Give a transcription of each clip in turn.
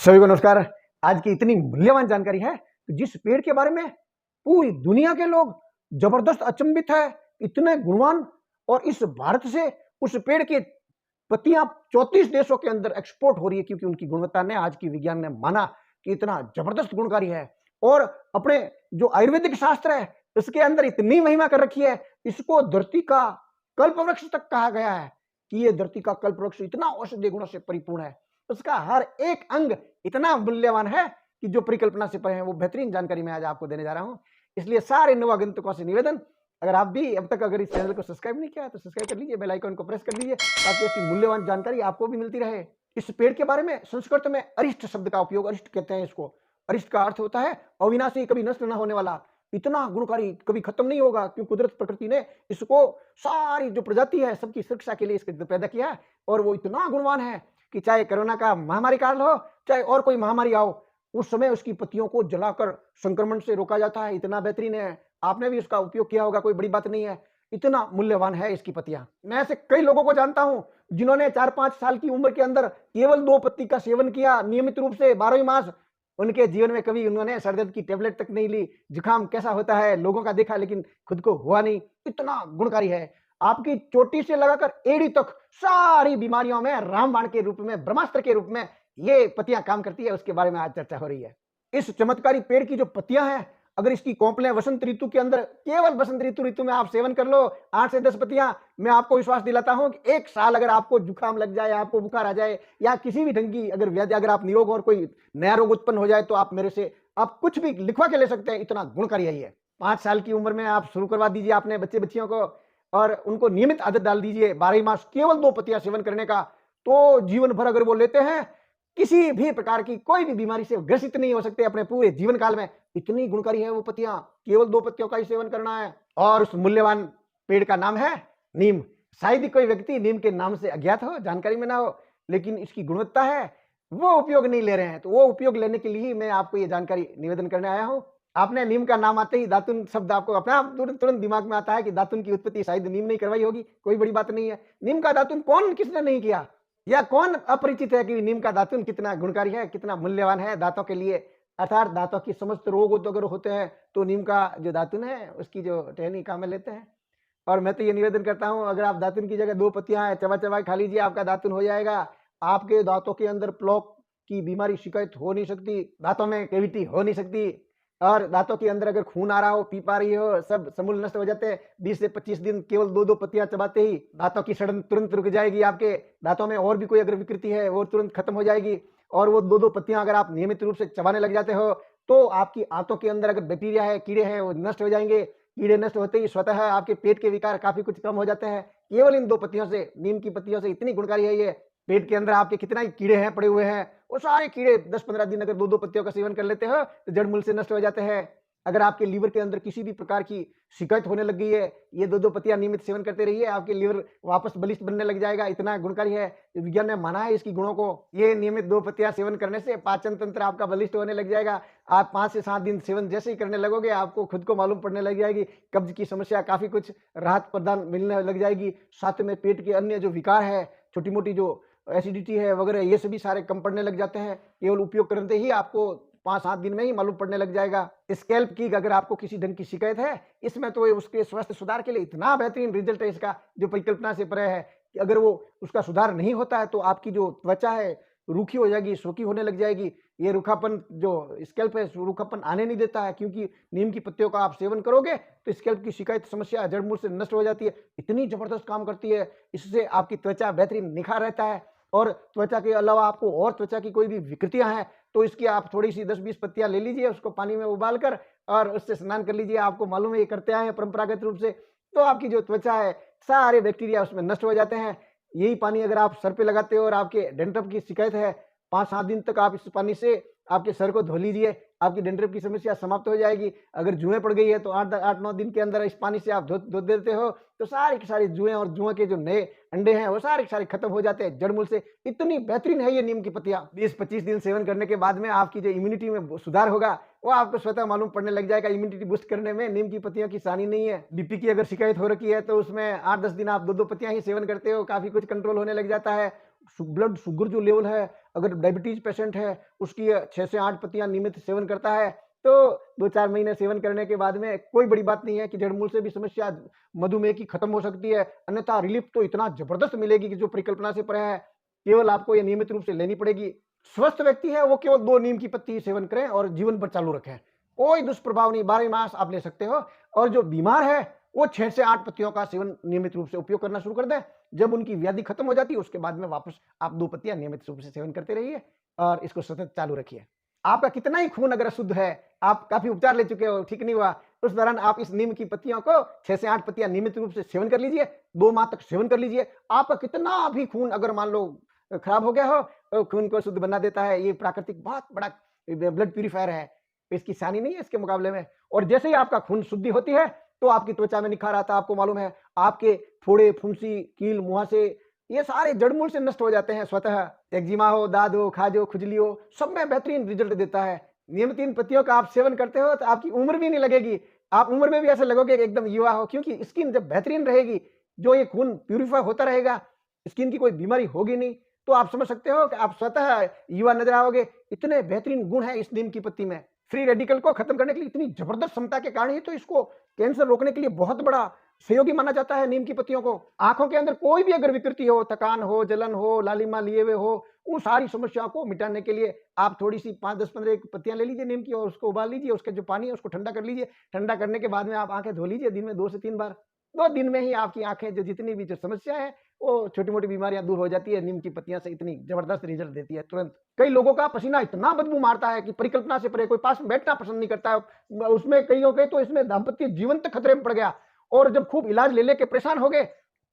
सभी को नमस्कार। आज की इतनी मूल्यवान जानकारी है जिस पेड़ के बारे में पूरी दुनिया के लोग जबरदस्त अचंभित है, इतने गुणवान, और इस भारत से उस पेड़ की पत्तियां 34 देशों के अंदर एक्सपोर्ट हो रही है, क्योंकि उनकी गुणवत्ता ने आज की विज्ञान ने माना कि इतना जबरदस्त गुणकारी है। और अपने जो आयुर्वेदिक शास्त्र है इसके अंदर इतनी महिमा कर रखी है, इसको धरती का कल्प वृक्ष तक कहा गया है कि ये धरती का कल्प वृक्ष इतना औषधीय गुणों से परिपूर्ण है। उसका हर एक अंग इतना मूल्यवान है कि जो परिकल्पना से परे हैं वो बेहतरीन जानकारी मैं आज आपको देने जा रहा हूं। इसलिए सारे नवागंतुकों से निवेदन, अगर आप भी अब तक अगर इस चैनल को सब्सक्राइब नहीं किया है तो सब्सक्राइब कर लीजिए, बेल आइकन को प्रेस कर लीजिए ताकि ऐसी मूल्यवान जानकारी आपको भी मिलती रहे। इस पेड़ के बारे में संस्कृत में अरिष्ट शब्द का उपयोग, अरिष्ट कहते हैं इसको। अरिष्ट का अर्थ होता है अविनाशी, कभी नष्ट न होने वाला, इतना गुणकारी, कभी खत्म नहीं होगा, क्योंकि कुदरत प्रकृति ने इसको सारी जो प्रजाति है सबकी सुरक्षा के लिए इसको पैदा किया है। और वो इतना गुणवान है कि चाहे कोरोना का महामारी काल हो, चाहे और कोई महामारी आओ, उस समय उसकी पत्तियों को जलाकर संक्रमण से रोका जाता है। इतना बेहतरीन है, आपने भी उसका उपयोग किया होगा, कोई बड़ी बात नहीं है। इतना मूल्यवान है इसकी पत्तियां। मैं ऐसे कई लोगों को जानता हूं जिन्होंने 4-5 साल की उम्र के अंदर केवल 2 पत्ती का सेवन किया नियमित रूप से 12 मास। उनके जीवन में कभी उन्होंने सर दर्द की टेबलेट तक नहीं ली। जुकाम कैसा होता है लोगों का देखा, लेकिन खुद को हुआ नहीं। इतना गुणकारी है। आपकी चोटी से लगाकर एड़ी तक सारी बीमारियों में रामबाण के रूप में, ब्रह्मास्त्र के रूप में ये पत्तियां काम करती है। उसके बारे में आज चर्चा हो रही है। इस चमत्कारी पेड़ की जो पत्तियां हैं, अगर इसकी कोंपलें वसंत ऋतु के अंदर, केवल वसंत ऋतु में आप सेवन कर लो 8 से 10 पत्तियां, मैं आपको विश्वास दिलाता हूं कि 1 साल अगर आपको जुकाम लग जाए, आपको बुखार आ जाए, या किसी भी ढंग की अगर व्याधि, अगर आप निरोग और कोई नया रोग उत्पन्न हो जाए, तो आप मेरे से आप कुछ भी लिखवा के ले सकते हैं। इतना गुणकारी है। 5 साल की उम्र में आप शुरू करवा दीजिए अपने बच्चे बच्चियों को, और उनको नियमित आदत डाल दीजिए 12 मास केवल 2 पत्तियां सेवन करने का। तो जीवन भर अगर वो लेते हैं, किसी भी प्रकार की कोई भी बीमारी से ग्रसित नहीं हो सकते अपने पूरे जीवन काल में। इतनी गुणकारी है वो पत्तियां। केवल 2 पत्तियों का ही सेवन करना है। और उस मूल्यवान पेड़ का नाम है नीम। शायद ही कोई व्यक्ति नीम के नाम से अज्ञात हो, जानकारी में ना हो, लेकिन इसकी गुणवत्ता है वो उपयोग नहीं ले रहे हैं। तो वो उपयोग लेने के लिए ही मैं आपको ये जानकारी निवेदन करने आया हूं। आपने नीम का नाम आते ही दातुन शब्द आपको अपना तुरंत दिमाग में आता है कि दातुन की उत्पत्ति शायद नीम नहीं करवाई होगी। कोई बड़ी बात नहीं है। नीम का दातुन कौन किसने नहीं किया, या कौन अपरिचित है कि नीम का दातुन कितना गुणकारी है, कितना मूल्यवान है दांतों के लिए। अर्थात दांतों की समस्त रोग अगर होते हैं तो नीम का जो दातुन है उसकी जो टहनी काम में लेते हैं। और मैं तो ये निवेदन करता हूं, अगर आप दातुन की जगह 2 पत्तियां चबा चबा खा लीजिए, आपका दातुन हो जाएगा। आपके दांतों के अंदर प्लॉक की बीमारी शिकायत हो नहीं सकती, दांतों में कैविटी हो नहीं सकती, और दांतों के अंदर अगर खून आ रहा हो, पीप आ रही हो, सब समूल नष्ट हो जाते हैं। 20 से 25 दिन केवल 2-2 पत्तियां चबाते ही दांतों की सड़न तुरंत रुक जाएगी। आपके दांतों में और भी कोई अगर विकृति है वो तुरंत खत्म हो जाएगी। और वो 2-2 पत्तियां अगर आप नियमित रूप से चबाने लग जाते हो तो आपकी आंतों के अंदर अगर बैक्टीरिया है, कीड़े हैं, वो नष्ट हो जाएंगे। कीड़े नष्ट होते ही स्वतः आपके पेट के विकार काफी कुछ कम हो जाते हैं केवल इन 2 पत्तियों से, नीम की पत्तियों से। इतनी गुणकारी है ये। पेट के अंदर आपके कितना ही कीड़े हैं पड़े हुए हैं, वो सारे कीड़े 10-15 दिन अगर 2-2 पत्तियों का सेवन कर लेते हो तो जड़ मूल से नष्ट हो जाते हैं। अगर आपके लीवर के अंदर किसी भी प्रकार की शिकायत होने लग गई है, ये 2-2 पत्तियां नियमित सेवन करते रहिए, आपके लीवर वापस बलिष्ठ बनने लग जाएगा। इतना गुणकारी है, विज्ञान ने माना है इसकी गुणों को। ये नियमित 2 पत्तियां सेवन करने से पाचन तंत्र आपका बलिष्ठ होने लग जाएगा। आप 5 से 7 दिन सेवन जैसे ही करने लगोगे, आपको खुद को मालूम पड़ने लग जाएगी, कब्ज की समस्या काफी कुछ राहत प्रदान मिलने लग जाएगी। साथ में पेट के अन्य जो विकार है, छोटी मोटी जो एसिडिटी है वगैरह, ये सभी सारे कम पड़ने लग जाते हैं। केवल उपयोग करते ही आपको 5-7 दिन में ही मालूम पड़ने लग जाएगा। स्कैल्प की अगर आपको किसी ढंग की शिकायत है, इसमें तो उसके स्वास्थ्य सुधार के लिए इतना बेहतरीन रिजल्ट है इसका, जो परिकल्पना से परे है। कि अगर वो उसका सुधार नहीं होता है तो आपकी जो त्वचा है रूखी हो जाएगी, सूखी होने लग जाएगी। ये रूखापन जो स्कैल्प है, रूखापन आने नहीं देता है, क्योंकि नीम की पत्तियों का आप सेवन करोगे तो स्कैल्प की शिकायत, समस्या जड़ मूल से नष्ट हो जाती है। इतनी जबरदस्त काम करती है। इससे आपकी त्वचा बेहतरीन निखार रहता है। और त्वचा के अलावा आपको और त्वचा की कोई भी विकृतियां हैं तो इसकी आप थोड़ी सी 10-20 पत्तियां ले लीजिए, उसको पानी में उबाल कर और उससे स्नान कर लीजिए। आपको मालूम है ये करते आए हैं परंपरागत रूप से, तो आपकी जो त्वचा है सारे बैक्टीरिया उसमें नष्ट हो जाते हैं। यही पानी अगर आप सर पे लगाते हो और आपके डेंड्रफ की शिकायत है, 5-7 दिन तक आप इस पानी से आपके सर को धो लीजिए, आपकी डेंड्रफ की समस्या समाप्त हो जाएगी। अगर जुएं पड़ गई है तो 8-9 दिन के अंदर इस पानी से आप धो देते हो तो सारी की सारी जुएं और जुएं के जो नए अंडे हैं वो सारे के सारे खत्म हो जाते हैं जड़ मूल से। इतनी बेहतरीन है ये नीम की पत्तियां। 20-25 दिन सेवन करने के बाद में आपकी जो इम्यूनिटी में सुधार होगा वो आपको स्वतः मालूम पड़ने लग जाएगा। इम्यूनिटी बूस्ट करने में नीम की पत्तियों की सानी नहीं है। बीपी की अगर शिकायत हो रखी है तो उसमें 8-10 दिन आप 2-2 पत्तियां ही सेवन करते हो, काफी कुछ कंट्रोल होने लग जाता है। ब्लड शुगर जो लेवल है, अगर डायबिटीज पेशेंट है, उसकी 6 से 8 पत्तियां नियमित सेवन करता है, तो 2-4 महीने सेवन करने के बाद में कोई बड़ी बात नहीं है कि जड़मूल से भी समस्या मधुमेह की खत्म हो सकती है। अन्यथा रिलीफ तो इतना जबरदस्त मिलेगी कि जो परिकल्पना से परे है। केवल आपको ये नियमित रूप से लेनी पड़ेगी। स्वस्थ व्यक्ति है वो केवल 2 नीम की पत्ती सेवन करें और जीवन भर चालू रखें। कोई दुष्प्रभाव नहीं, 12 मास आप ले सकते हो। और जो बीमार है वो 6 से 8 पत्तियों का सेवन नियमित रूप से उपयोग करना शुरू कर दें। जब उनकी व्याधि खत्म हो जाती है उसके बाद में वापस आप 2 पत्तियां नियमित रूप से सेवन करते रहिए और इसको सतत चालू रखिए। आपका कितना ही खून अगर अशुद्ध है, आप काफी उपचार ले चुके हो, ठीक नहीं हुआ, उस दौरान आप इस नीम की पत्तियों को 6 से 8 पत्तियां नियमित रूप से सेवन कर लीजिए, 2 माह तक सेवन कर लीजिए। आपका कितना भी खून अगर मान लो खराब हो गया हो, तो खून को शुद्ध बना देता है। ये प्राकृतिक बहुत बड़ा ब्लड प्यूरिफायर है, इसकी सानी नहीं है इसके मुकाबले में। और जैसे ही आपका खून शुद्धि होती है तो आपकी त्वचा में निखार आता है। आपको मालूम है, आपके फोड़े, फुंसी, कील, मुहासे, ये सारे जड़मूल से नष्ट हो जाते हैं स्वतः। एक्जिमा हो, दाद हो, खाज हो, खुजली हो, सब में बेहतरीन रिजल्ट देता है। नियमित इन पत्तियों का आप सेवन करते हो तो आपकी उम्र भी नहीं लगेगी। आप उम्र में भी ऐसे लगोगे कि एकदम युवा हो, क्योंकि स्किन जब बेहतरीन रहेगी, जो ये खून प्यूरिफाई होता रहेगा, स्किन की कोई बीमारी होगी नहीं, तो आप समझ सकते हो कि आप स्वतः युवा नजर आओगे। इतने बेहतरीन गुण है इस नीम की पत्ती में। फ्री रेडिकल को खत्म करने के लिए इतनी जबरदस्त क्षमता के कारण ही तो इसको कैंसर रोकने के लिए बहुत बड़ा सहयोगी माना जाता है नीम की पत्तियों को। आंखों के अंदर कोई भी अगर विकृति हो, थकान हो, जलन हो, लालिमा लिए हुए हो, उन सारी समस्याओं को मिटाने के लिए आप थोड़ी सी 5, 10, 15 पत्तियां ले लीजिए नीम की और उसको उबाल लीजिए। उसका जो पानी है उसको ठंडा कर लीजिए। ठंडा करने के बाद में आप आंखें धो लीजिए दिन में 2 से 3 बार। 2 दिन में ही आपकी आंखें जो जितनी भी जो समस्या है, वो छोटी मोटी बीमारियां दूर हो जाती है। नीम की पत्तियां से इतनी जबरदस्त रिजल्ट देती है तुरंत। कई लोगों का पसीना इतना बदबू मारता है कि परिकल्पना से परे, कोई पास में बैठना पसंद नहीं करता है। उसमें कईयों के तो इसमें दाम्पत्य जीवन तक खतरे में पड़ गया। और जब खूब इलाज ले लेके परेशान हो गए,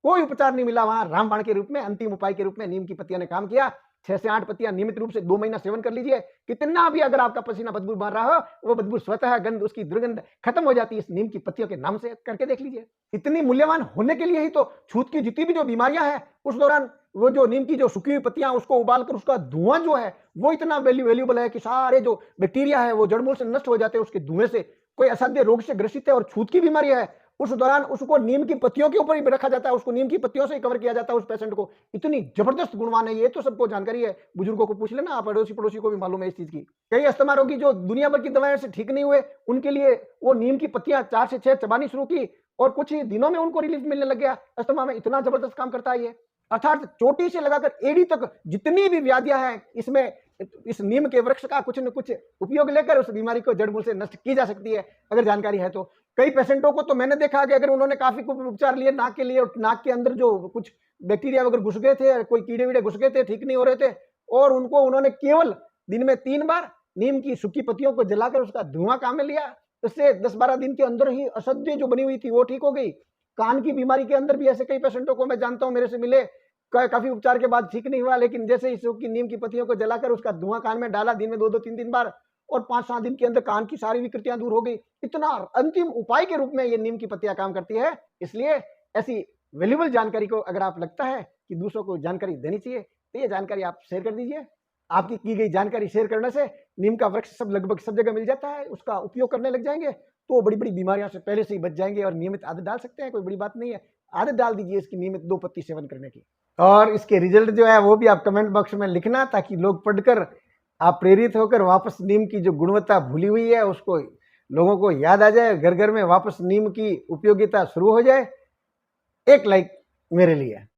कोई उपचार नहीं मिला, वहां रामबाण के रूप में, अंतिम उपाय के रूप में नीम की पत्तियां ने काम किया। 6 से 8 पत्तियां नियमित रूप से 2 महीना सेवन कर लीजिए। कितना भी अगर आपका पसीना बदबू मार रहा हो, वो बदबू स्वतः गंध, उसकी दुर्गंध खत्म हो जाती है इस नीम की पत्तियों के नाम से। करके देख लीजिए। इतनी मूल्यवान होने के लिए ही तो छूत की जितनी भी जो बीमारियां हैं, उस दौरान वो जो नीम की जो सूखी हुई पत्तियां उसको उबालकर उसका धुआं जो है वो इतना वैल्यूएबल है कि सारे जो बैक्टीरिया है वो जड़मूल से नष्ट हो जाते हैं उसके धुएं से। कोई असाध्य रोग से ग्रसित है और छूत की बीमारी है, उस दौरान उसको नीम की पत्तियों के ऊपर ही रखा जाता है, उसको नीम की पत्तियों से ही कवर किया जाता है उस पेशेंट को। इतनी जबरदस्त गुणवान है ये, तो सबको जानकारी है। बुजुर्गों को पूछ लेना, आप अड़ोसी पड़ोसी को भी मालूम है इस चीज की। कई अस्थमा रोगी जो दुनिया भर की दवाएं से ठीक नहीं हुए, उनके लिए वो नीम की पत्तियां 4 से 6 चबानी शुरू की और कुछ ही दिनों में उनको रिलीफ मिलने लग गया। अस्थमा में इतना जबरदस्त काम करता है ये। अर्थात चोटी से लगाकर एड़ी तक जितनी भी व्याधियां हैं, इसमें इस नीम के वृक्ष का कुछ न कुछ उपयोग लेकर उस बीमारी को जड़ मूल से नष्ट की जा सकती है, अगर जानकारी है तो। कई पेशेंटों को तो मैंने देखा कि अगर उन्होंने काफी कुछ उपचार लिए नाक के लिए, और नाक के अंदर जो कुछ बैक्टीरिया वगैरह घुस गए थे, कोई कीड़े वीड़े घुस गए थे, ठीक नहीं हो रहे थे, और उनको उन्होंने केवल दिन में 3 बार नीम की सूखी पत्तियों को जलाकर उसका धुआं काम में लिया। उससे 10-12 दिन के अंदर ही असाध्य जो बनी हुई थी वो ठीक हो गई। कान की बीमारी के अंदर भी ऐसे कई पेशेंटों को मैं जानता हूं, मेरे से मिले, काफी उपचार के बाद ठीक नहीं हुआ, लेकिन जैसे इस की नीम की पत्तियों को जलाकर उसका धुआं कान में डाला, दिन में 2-2, 3-3 बार, और 5-7 दिन के अंदर कान की सारी विकृतियां दूर हो गई। इतना अंतिम उपाय के रूप में ये नीम की पत्तियां काम करती है। इसलिए ऐसी वैल्यूबल जानकारी को अगर आप लगता है कि दूसरों को जानकारी देनी चाहिए, तो ये जानकारी आप शेयर कर दीजिए। आपकी की गई जानकारी शेयर करने से नीम का वृक्ष सब लगभग सब जगह मिल जाता है, उसका उपयोग करने लग जाएंगे तो बड़ी बड़ी बीमारियों से पहले से ही बच जाएंगे। और नियमित आदत डाल सकते हैं, कोई बड़ी बात नहीं है, आदत डाल दीजिए इसकी नियमित 2 पत्ती सेवन करने की। और इसके रिजल्ट जो है वो भी आप कमेंट बॉक्स में लिखना, ताकि लोग पढ़कर आप प्रेरित होकर वापस नीम की जो गुणवत्ता भूली हुई है उसको लोगों को याद आ जाए, घर घर में वापस नीम की उपयोगिता शुरू हो जाए। एक लाइक मेरे लिए।